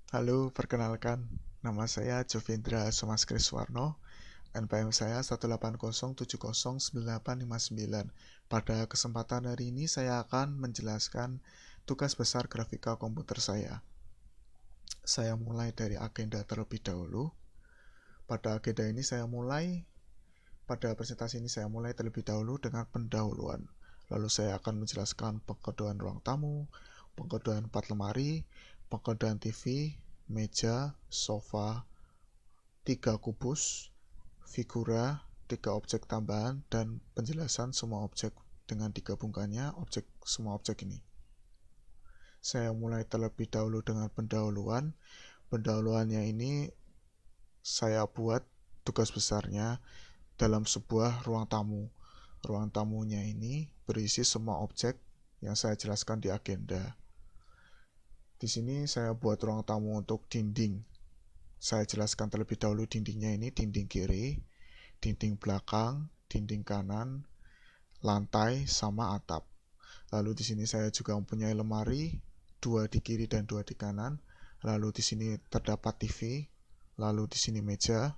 Halo, perkenalkan. Nama saya Jovendra Somaskriswarno. NPM saya 180709859. Pada kesempatan hari ini saya akan menjelaskan tugas besar grafika komputer saya. Saya mulai dari agenda terlebih dahulu. Pada agenda ini pada presentasi ini saya mulai terlebih dahulu dengan pendahuluan. Lalu saya akan menjelaskan pengkodean ruang tamu, pengkodean 4 lemari, pengkodean TV, meja, sofa, 3 kubus, figura, 3 objek tambahan, dan penjelasan semua objek dengan digabungkannya semua objek ini. Saya mulai terlebih dahulu dengan pendahuluan. Pendahuluannya ini saya buat tugas besarnya dalam sebuah ruang tamu. Ruang tamunya ini berisi semua objek yang saya jelaskan di agenda. Di sini saya buat ruang tamu untuk dinding. Saya jelaskan terlebih dahulu dindingnya ini dinding kiri, dinding belakang, dinding kanan, lantai, sama atap. Lalu di sini saya juga mempunyai lemari, 2 di kiri dan 2 di kanan. Lalu di sini terdapat TV, lalu di sini meja,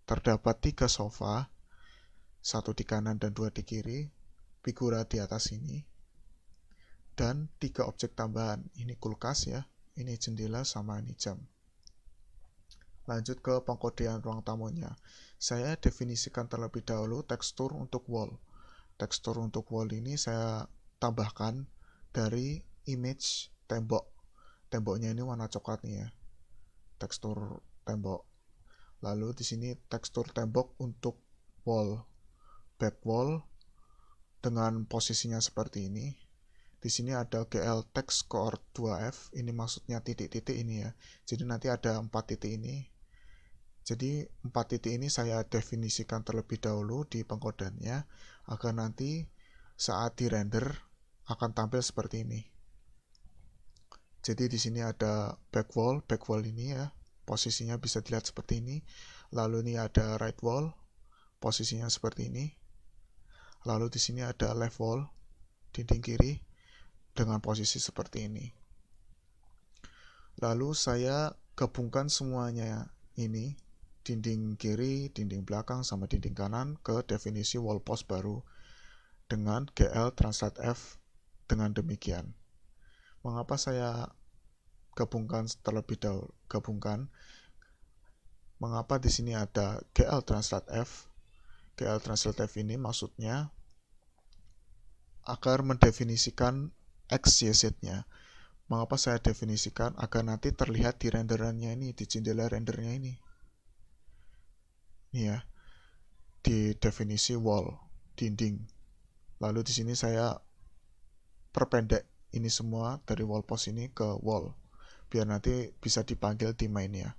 terdapat 3 sofa, 1 di kanan dan 2 di kiri, figura di atas ini, dan 3 objek tambahan. Ini kulkas ya, ini jendela sama ini jam. Lanjut ke pengkodean ruang tamunya. Saya definisikan terlebih dahulu tekstur untuk wall. Tekstur untuk wall ini saya tambahkan dari image tembok. Temboknya ini warna coklat nih ya. Tekstur tembok. Lalu di sini tekstur tembok untuk wall. Back wall dengan posisinya seperti ini. Di sini ada GL text core 2F. Ini maksudnya titik-titik ini ya. Jadi nanti ada 4 titik ini. Jadi 4 titik ini saya definisikan terlebih dahulu di pengkodeannya agar nanti saat di render akan tampil seperti ini. Jadi di sini ada back wall ini ya, posisinya bisa dilihat seperti ini. Lalu ini ada right wall, posisinya seperti ini. Lalu di sini ada left wall, dinding kiri dengan posisi seperti ini. Lalu saya gabungkan semuanya ini, dinding kiri, dinding belakang, sama dinding kanan ke definisi wall post baru dengan GL translate F. Dengan demikian, mengapa saya gabungkan terlebih dahulu? Mengapa di sini ada GL translate F? GL translate F ini maksudnya agar mendefinisikan X, Y, Z-nya. Mengapa saya definisikan? Agar nanti terlihat di renderannya ini, di jendela rendernya ini. Ini ya, di definisi wall, dinding. Lalu di sini saya perpendek ini semua dari wall post ini ke wall, biar nanti bisa dipanggil di mainnya.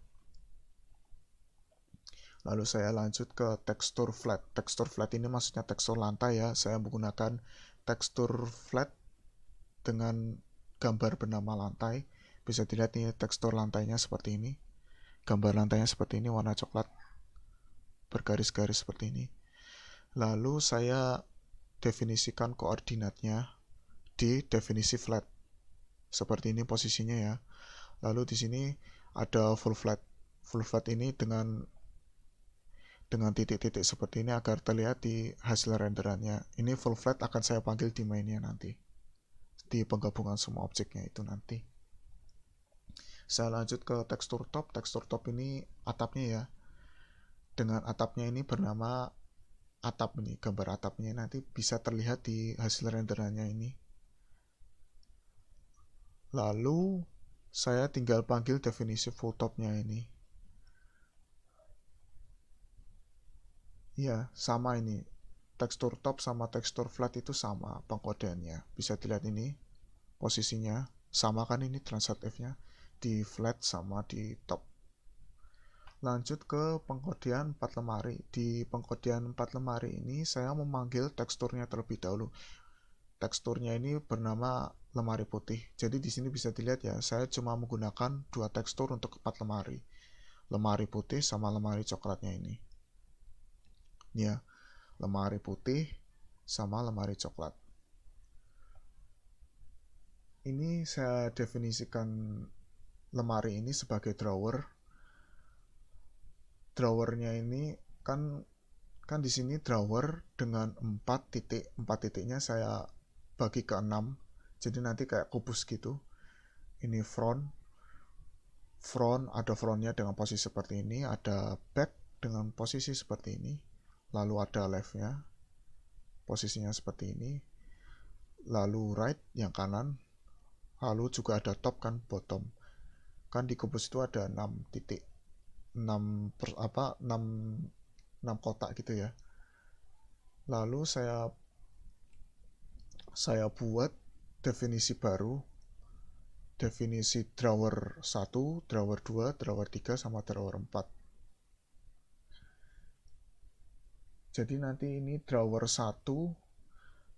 Lalu saya lanjut ke tekstur flat. Tekstur flat ini maksudnya tekstur lantai ya. Saya menggunakan tekstur flat dengan gambar bernama lantai. Bisa dilihat nih tekstur lantainya seperti ini. Gambar lantainya seperti ini, warna coklat bergaris-garis seperti ini. Lalu saya definisikan koordinatnya di definisi flat. Seperti ini posisinya ya. Lalu di sini ada full flat. Full flat ini dengan titik-titik seperti ini agar terlihat di hasil renderannya. Ini full flat akan saya panggil di mainnya nanti, di penggabungan semua objeknya itu nanti. Saya lanjut ke tekstur top. Tekstur top ini atapnya ya. Dengan atapnya ini bernama atap ini, gambar atapnya nanti bisa terlihat di hasil renderannya ini. Lalu saya tinggal panggil definisi full topnya ini. Ya, sama ini. Tekstur top sama tekstur flat itu sama pengkodeannya. Bisa dilihat ini posisinya sama kan, ini translate F-nya di flat sama di top. Lanjut ke pengkodean 4 lemari. Di pengkodean 4 lemari ini saya memanggil teksturnya terlebih dahulu. Teksturnya ini bernama lemari putih. Jadi di sini bisa dilihat ya, saya cuma menggunakan 2 tekstur untuk 4 lemari. Lemari putih sama lemari coklatnya ini. Ya, lemari putih sama lemari coklat. Ini saya definisikan lemari ini sebagai drawer. Drawernya ini kan di sini drawer dengan 4 titik. 4 titiknya saya bagi ke 6. Jadi nanti kayak kubus gitu. Ini front ada frontnya dengan posisi seperti ini, ada back dengan posisi seperti ini, lalu ada leftnya posisinya seperti ini, lalu right yang kanan, lalu juga ada top kan, bottom. Kan di kubus itu ada 6 titik, 6 kotak gitu ya. Lalu saya buat definisi baru, definisi drawer 1, drawer 2, drawer 3, sama drawer 4. Jadi nanti ini drawer 1,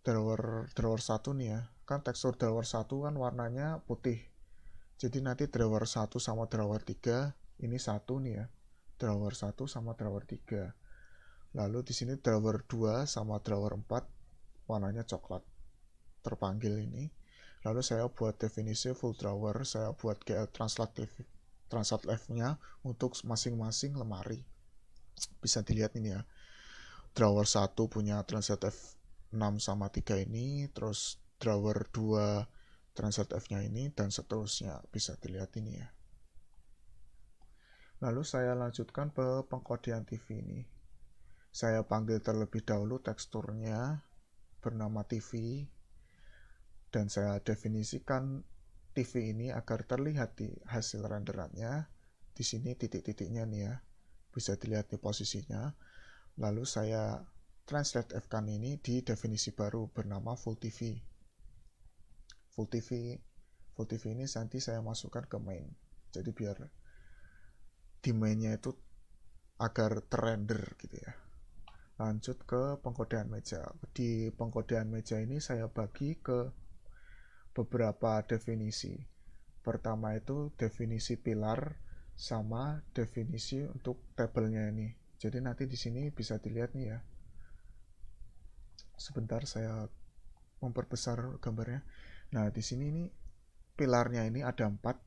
drawer 1 nih ya. Kan tekstur drawer 1 kan warnanya putih. Jadi nanti drawer 1 sama drawer 3 ini satu nih ya. Drawer 1 sama drawer 3. Lalu di sini drawer 2 sama drawer 4 warnanya coklat. Terpanggil ini. Lalu saya buat definisi full drawer, saya buat GL translate left-nya untuk masing-masing lemari. Bisa dilihat ini ya. Drawer 1 punya translate F 6 sama 3 ini, terus drawer 2 translate F-nya ini, dan seterusnya. Bisa dilihat ini ya. Lalu saya lanjutkan ke pengkodean TV ini. Saya panggil terlebih dahulu teksturnya bernama TV, dan saya definisikan TV ini agar terlihat di hasil renderannya. Di sini titik-titiknya nih ya, bisa dilihat di posisinya. Lalu saya translate F-kan ini di definisi baru bernama full TV. Full TV ini nanti saya masukkan ke main. Jadi biar di mainnya itu agar terrender gitu ya. Lanjut ke pengkodean meja. Di pengkodean meja ini saya bagi ke beberapa definisi. Pertama itu definisi pilar sama definisi untuk tabelnya ini. Jadi nanti di sini bisa dilihat nih ya. Sebentar saya memperbesar gambarnya. Nah, di sini ini pilarnya ini ada 4.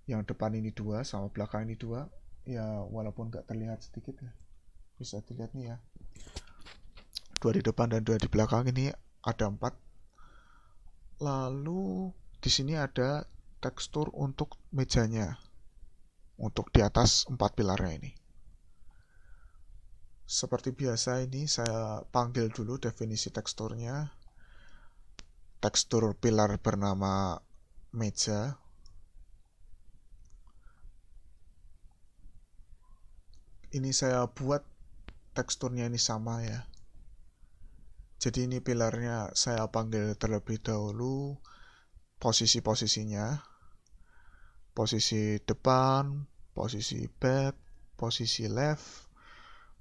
Yang depan ini 2 sama belakang ini 2. Ya, walaupun nggak terlihat sedikit ya. Bisa dilihat nih ya. 2 di depan dan 2 di belakang ini ada 4. Lalu di sini ada tekstur untuk mejanya. Untuk di atas 4 pilarnya ini. Seperti biasa ini saya panggil dulu definisi teksturnya. Tekstur pilar bernama meja. Ini saya buat teksturnya ini sama ya. Jadi ini pilarnya saya panggil terlebih dahulu posisi-posisinya. Posisi depan, posisi back, posisi left,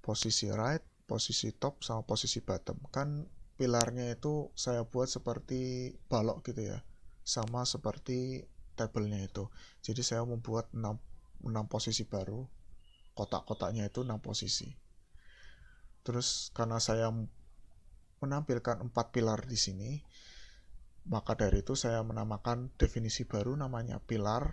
posisi right, posisi top, sama posisi bottom. Kan pilarnya itu saya buat seperti balok gitu ya, sama seperti tabelnya itu. Jadi saya membuat 6 posisi baru. Kotak-kotaknya itu 6 posisi. Terus karena saya menampilkan 4 pilar di sini, maka dari itu saya menamakan definisi baru namanya pilar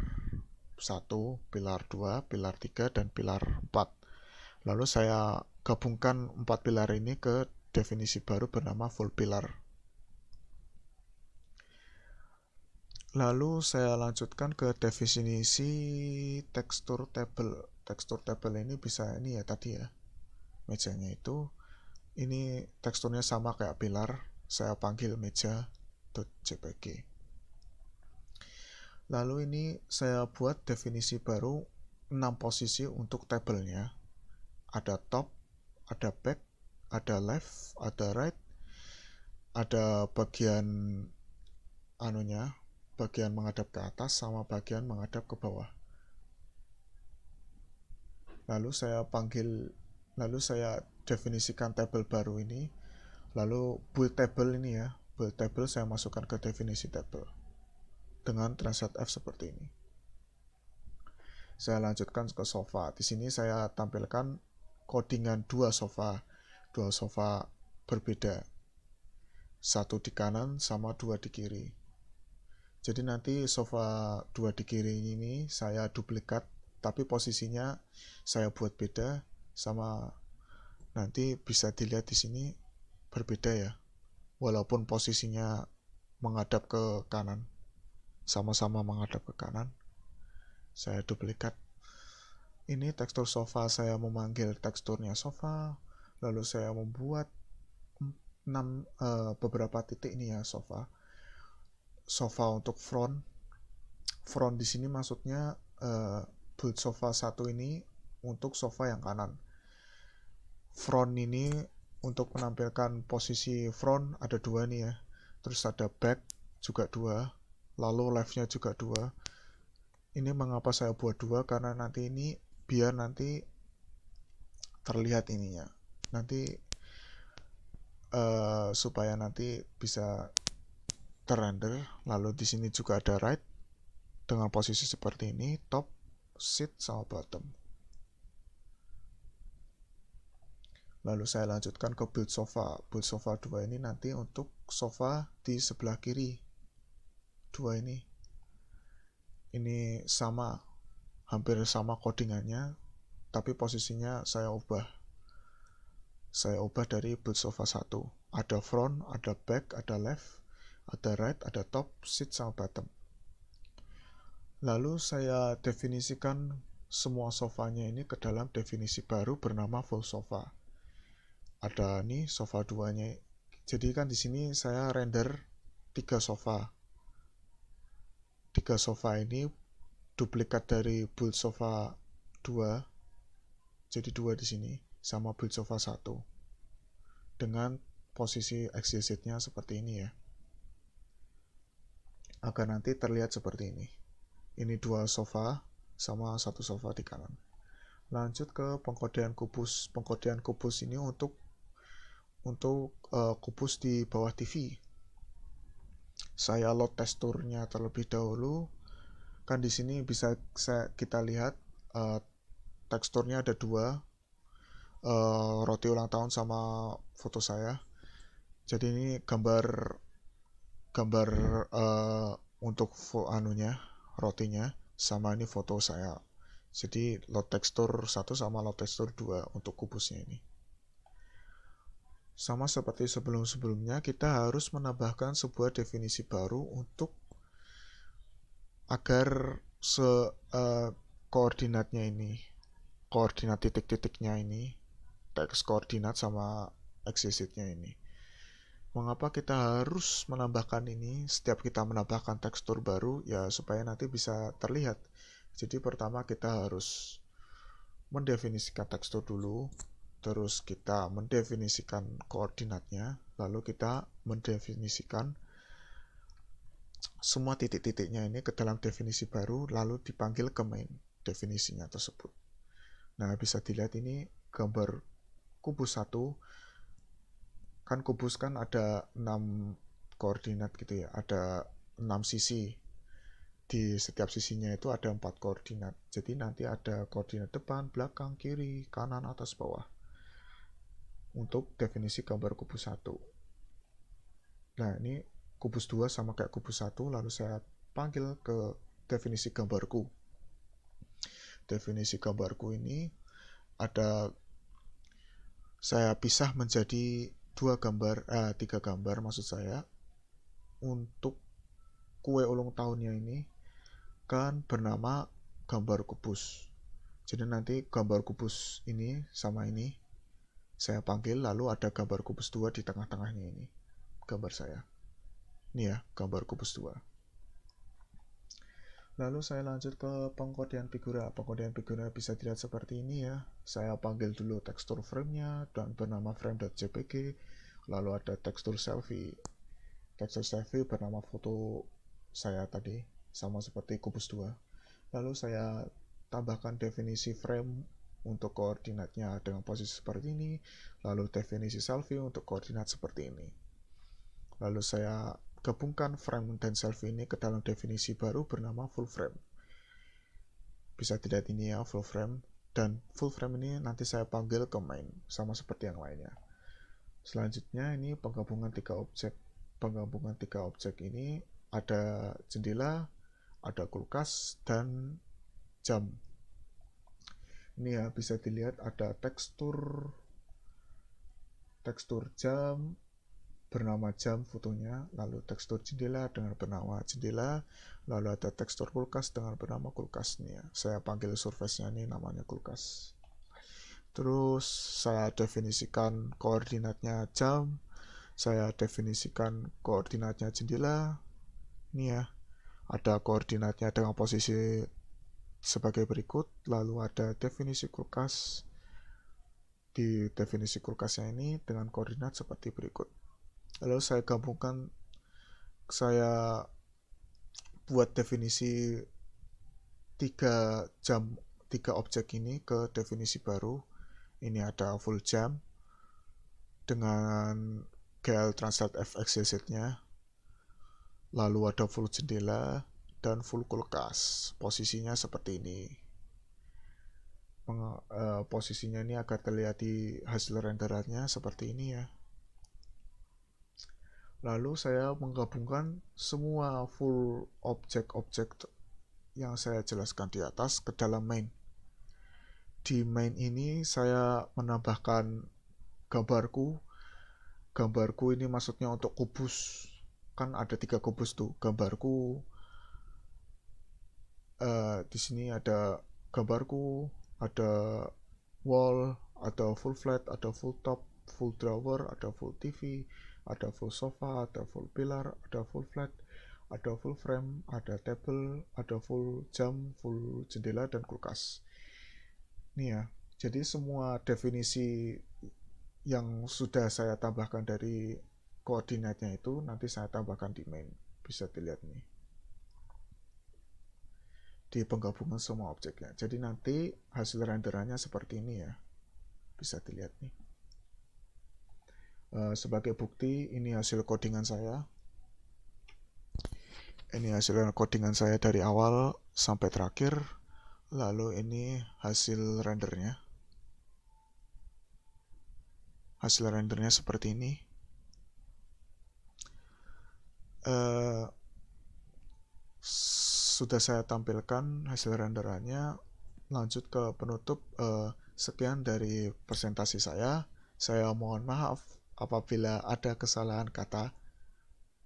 1, pilar 2, pilar 3, dan pilar 4. Lalu saya gabungkan 4 pilar ini ke definisi baru bernama full pilar. Lalu saya lanjutkan ke definisi tekstur table. Tekstur table ini bisa ini ya tadi ya. Mejanya itu ini teksturnya sama kayak pilar. Saya panggil meja.jpg. Lalu ini saya buat definisi baru 6 posisi untuk tabelnya. Ada top, ada back, ada left, ada right, ada bagian bagian menghadap ke atas sama bagian menghadap ke bawah. Lalu saya definisikan tabel baru ini. Lalu build table ini ya. Build table saya masukkan ke definisi table dengan translate F seperti ini. Saya lanjutkan ke sofa. Di sini saya tampilkan codingan 2 sofa. 2 sofa berbeda. 1 di kanan sama 2 di kiri. Jadi nanti sofa 2 di kiri ini saya duplikat, tapi posisinya saya buat beda, sama nanti bisa dilihat di sini berbeda ya. Walaupun posisinya menghadap ke kanan, sama-sama menghadap ke kanan, saya duplikat. Ini tekstur sofa, saya memanggil teksturnya sofa, lalu saya membuat beberapa titik ini ya sofa. Sofa untuk front di sini maksudnya build sofa 1 ini untuk sofa yang kanan. Front ini untuk menampilkan posisi front ada 2 nih ya. Terus ada back juga 2, lalu leftnya juga 2. Ini mengapa saya buat 2, karena nanti ini biar nanti terlihat ininya. Nanti supaya nanti bisa terrender. Lalu di sini juga ada right dengan posisi seperti ini, top, seat, sama bottom. Lalu saya lanjutkan ke build sofa. Build sofa 2 ini nanti untuk sofa di sebelah kiri. 2 ini sama, hampir sama codingannya, tapi posisinya saya ubah. Saya ubah dari build sofa 1. Ada front, ada back, ada left, ada right, ada top, seat, sama bottom. Lalu saya definisikan semua sofanya ini ke dalam definisi baru bernama full sofa. Ada nih sofa 2-nya. Jadi kan di sini saya render 3 sofa. 3 sofa ini duplikat dari build sofa 2. Jadi 2 di sini sama build sofa 1. Dengan posisi XYZ-nya seperti ini ya. Agar nanti terlihat seperti ini. Ini 2 sofa sama 1 sofa di kanan. Lanjut ke pengkodean kubus. Pengkodean kubus ini untuk kubus di bawah TV. Saya load teksturnya terlebih dahulu. Kan di sini bisa kita lihat teksturnya ada 2, roti ulang tahun sama foto saya. Jadi ini gambar untuk rotinya, sama ini foto saya. Jadi load tekstur 1 sama load tekstur 2 untuk kubusnya ini. Sama seperti sebelum-sebelumnya, kita harus menambahkan sebuah definisi baru untuk agar koordinatnya ini, koordinat titik-titiknya ini, teks koordinat sama XYZ-nya ini. Mengapa kita harus menambahkan ini? Setiap kita menambahkan tekstur baru, ya supaya nanti bisa terlihat. Jadi pertama kita harus mendefinisikan tekstur dulu, terus kita mendefinisikan koordinatnya, lalu kita mendefinisikan semua titik-titiknya ini ke dalam definisi baru, lalu dipanggil ke main definisinya tersebut. Nah, bisa dilihat ini gambar kubus 1. Kan kubus kan ada 6 koordinat gitu ya, ada 6 sisi. Di setiap sisinya itu ada 4 koordinat. Jadi nanti ada koordinat depan, belakang, kiri, kanan, atas, bawah. Untuk definisi gambar kubus 1. Nah, ini kubus 2 sama kayak kubus 1, lalu saya panggil ke definisi gambarku. Definisi gambarku ini ada, saya pisah menjadi 3 gambar maksud saya. Untuk kue ulang tahunnya ini kan bernama gambar kubus. Jadi nanti gambar kubus ini sama ini saya panggil, lalu ada gambar kubus 2 di tengah-tengahnya ini. Gambar saya. Ini ya, gambar kubus 2. Lalu saya lanjut ke pengkodean figura. Pengkodean figura bisa dilihat seperti ini ya. Saya panggil dulu tekstur frame-nya dan bernama frame.jpg. Lalu ada tekstur selfie. Tekstur selfie bernama foto saya tadi, sama seperti kubus 2. Lalu saya tambahkan definisi frame untuk koordinatnya dengan posisi seperti ini. Lalu definisi selfie untuk koordinat seperti ini. Lalu saya gabungkan frame dan selfie ini ke dalam definisi baru bernama full frame. Bisa dilihat ini ya, full frame. Dan full frame ini nanti saya panggil ke main, sama seperti yang lainnya. Selanjutnya ini penggabungan 3 objek. Penggabungan 3 objek ini ada jendela, ada kulkas, dan jam. Ini ya bisa dilihat ada tekstur jam bernama jam fotonya, lalu tekstur jendela dengan bernama jendela, lalu ada tekstur kulkas dengan bernama kulkas nih ya. Saya panggil surface-nya ini namanya kulkas. Terus saya definisikan koordinatnya jam, saya definisikan koordinatnya jendela. Ini ya, ada koordinatnya dengan posisi sebagai berikut, lalu ada definisi kulkas. Di definisi kulkasnya ini dengan koordinat seperti berikut. Lalu saya gabungkan, saya buat definisi tiga objek ini ke definisi baru. Ini ada full jam dengan GL Translate FXYZ-nya, lalu ada full jendela dan full kulkas. Posisinya seperti ini. Posisinya ini agar terlihat di hasil renderannya seperti ini ya. Lalu saya menggabungkan semua full objek-objek yang saya jelaskan di atas ke dalam main. Di main ini saya menambahkan gambarku. Gambarku ini maksudnya untuk kubus. Kan ada 3 kubus tuh. Gambarku di sini ada gambarku, ada wall, ada full flat, ada full top, full drawer, ada full TV, ada full sofa, ada full pillar, ada full flat, ada full frame, ada table, ada full jam, full jendela, dan kulkas. Nih ya, jadi semua definisi yang sudah saya tambahkan dari koordinatnya itu nanti saya tambahkan di main. Bisa dilihat nih di penggabungan semua objeknya. Jadi nanti hasil renderannya seperti ini ya, bisa dilihat nih. Sebagai bukti, ini hasil codingan saya. Ini hasil codingan saya dari awal sampai terakhir. Lalu ini hasil rendernya. Hasil rendernya seperti ini. Sudah saya tampilkan hasil renderannya. Lanjut ke penutup. Sekian dari presentasi saya. Saya mohon maaf apabila ada kesalahan kata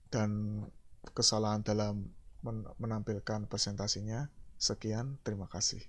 dan kesalahan dalam menampilkan presentasinya. Sekian, terima kasih.